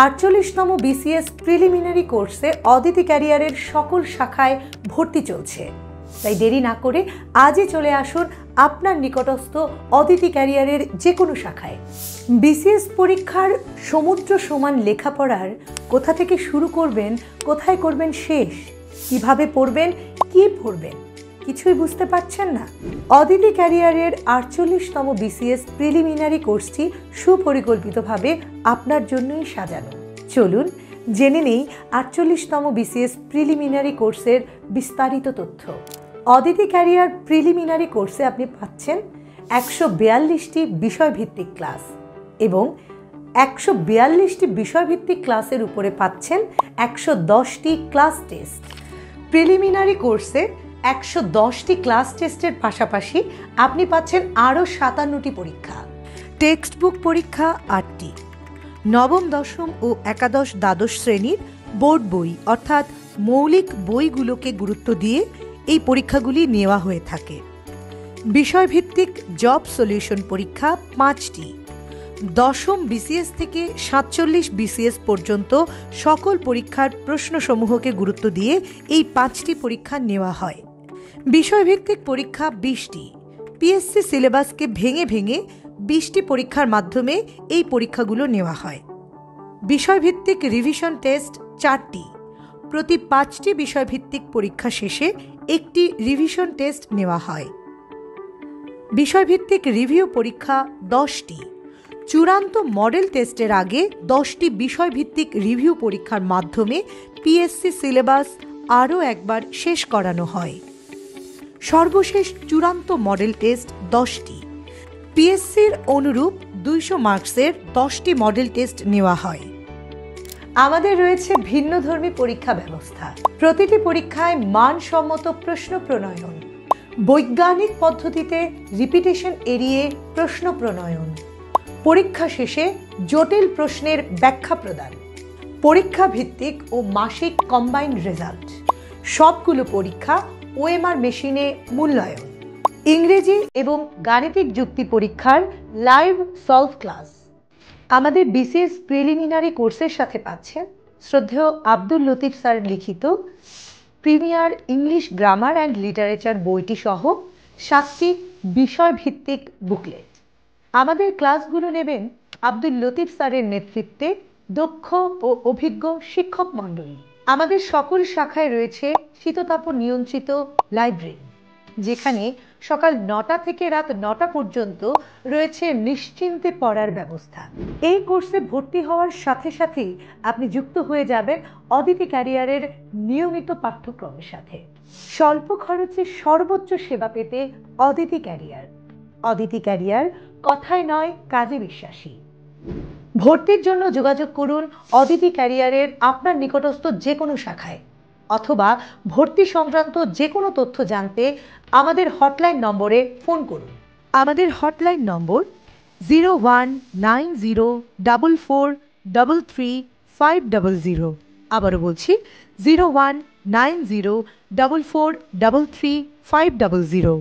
48তম BCS preliminary কোর্সে অদিতি ক্যারিয়ারের সকল শাখায় ভর্তি চলছে। তাই দেরি না করে আজই চলে আসুন আপনার নিকটস্থ অদিতি ক্যারিয়ারের যে কোনো শাখায়। বিসিএস পরীক্ষার সমুদ্র সমান লেখাপড়ার কোথা থেকে শুরু করবেন, কোথায় করবেন শেষ, কিভাবে পড়বেন, কি পড়বেন, কিছুই বুঝতে পারছেন না? অদিতি ক্যারিয়ারের 48তম বিসিএস প্রিলিমিনারি কোর্সটি সুপরিকল্পিতভাবে আপনার জন্যই সাজানো। চলুন জেনে নেই 48তম বিসিএস প্রিলিমিনারি কোর্সের বিস্তারিত তথ্য। অদিতি ক্যারিয়ার প্রিলিমিনারি কোর্সে আপনি পাচ্ছেন 142টি বিষয়ভিত্তিক ক্লাস এবং 142টি বিষয়ভিত্তিক ক্লাসের উপরে পাচ্ছেন 110টি ক্লাস টেস্ট। প্রিলিমিনারি কোর্সে 110টি ক্লাস টেস্টের পাশাপাশি আপনি পাচ্ছেন আরও 57টি পরীক্ষা। টেক্সট বুক পরীক্ষা 8টি, নবম, দশম ও একাদশ দ্বাদশ শ্রেণীর বোর্ড বই অর্থাৎ মৌলিক বইগুলোকে গুরুত্ব দিয়ে এই পরীক্ষাগুলি নেওয়া হয়ে থাকে। বিষয়ভিত্তিক জব সলিউশন পরীক্ষা 5টি, দশম বিসিএস থেকে 47 বিসিএস পর্যন্ত সকল পরীক্ষার প্রশ্নসমূহকে গুরুত্ব দিয়ে এই 5টি পরীক্ষা নেওয়া হয়। বিষয়ভিত্তিক পরীক্ষা 20টি, পিএসসি সিলেবাসকে ভেঙে ভেঙে 20টি পরীক্ষার মাধ্যমে এই পরীক্ষাগুলো নেওয়া হয়। বিষয়ভিত্তিক রিভিশন টেস্ট 4টি, প্রতি 5টি বিষয়ভিত্তিক পরীক্ষা শেষে একটি রিভিশন টেস্ট নেওয়া হয়। বিষয়ভিত্তিক রিভিউ পরীক্ষা 10টি, চূড়ান্ত মডেল টেস্টের আগে 10টি বিষয়ভিত্তিক রিভিউ পরীক্ষার মাধ্যমে পিএসসি সিলেবাস আরও একবার শেষ করানো হয়। সর্বশেষ চূড়ান্ত মডেল টেস্ট 10টি, পিএসসির অনুরূপ 200 মার্কসের 10টি মডেল টেস্ট নেওয়া হয়। আমাদের রয়েছে ভিন্নধর্মী পরীক্ষা ব্যবস্থা। প্রতিটি পরীক্ষায় মানসম্মত প্রশ্ন প্রণয়ন, বৈজ্ঞানিক পদ্ধতিতে রিপিটেশন এড়িয়ে প্রশ্ন প্রণয়ন, পরীক্ষা শেষে জটিল প্রশ্নের ব্যাখ্যা প্রদান, পরীক্ষা ভিত্তিক ও মাসিক কম্বাইন্ড রেজাল্ট, সবগুলো পরীক্ষা ওএমআর মেশিনে মূল্যায়ন, ইংরেজি এবং গাণিতিক যুক্তি পরীক্ষার লাইভ সলভ ক্লাস। আমাদের বিসিএস প্রিলিমিনারি কোর্সের সাথে পাচ্ছেন শ্রদ্ধেয় আব্দুল লতিফ স্যার লিখিত premier English grammar and literature বইটি সহ 7টি বিষয়ভিত্তিক বুকলেট। আমাদের ক্লাসগুলো নেবেন আব্দুল লতিফ স্যারের নেতৃত্বে দক্ষ ও অভিজ্ঞ শিক্ষক মণ্ডলী। আমাদের সকল শাখায় রয়েছে শীততাপ নিয়ন্ত্রিত লাইব্রেরি, যেখানে সকাল 9টা থেকে রাত 9টা পর্যন্ত রয়েছে নিশ্চিন্তে পড়ার ব্যবস্থা। এই কোর্সে ভর্তি হওয়ার সাথে সাথেই আপনি যুক্ত হয়ে যাবেন অদিতি ক্যারিয়ারের নিয়মিত পাঠ্যক্রমের সাথে। স্বল্প খরচে সর্বোচ্চ সেবা পেতে অদিতি ক্যারিয়ার। অদিতি ক্যারিয়ার কথায় নয়, কাজে বিশ্বাসী। ভর্তির জন্য যোগাযোগ করুন অদিতি ক্যারিয়ারের আপনার নিকটস্থ যে কোনো শাখায়, অথবা ভর্তি সংক্রান্ত যে কোনো তথ্য জানতে আমাদের হটলাইন নম্বরে ফোন করুন। আমাদের হটলাইন নম্বর 019044333500। আবারও বলছি 019044333500।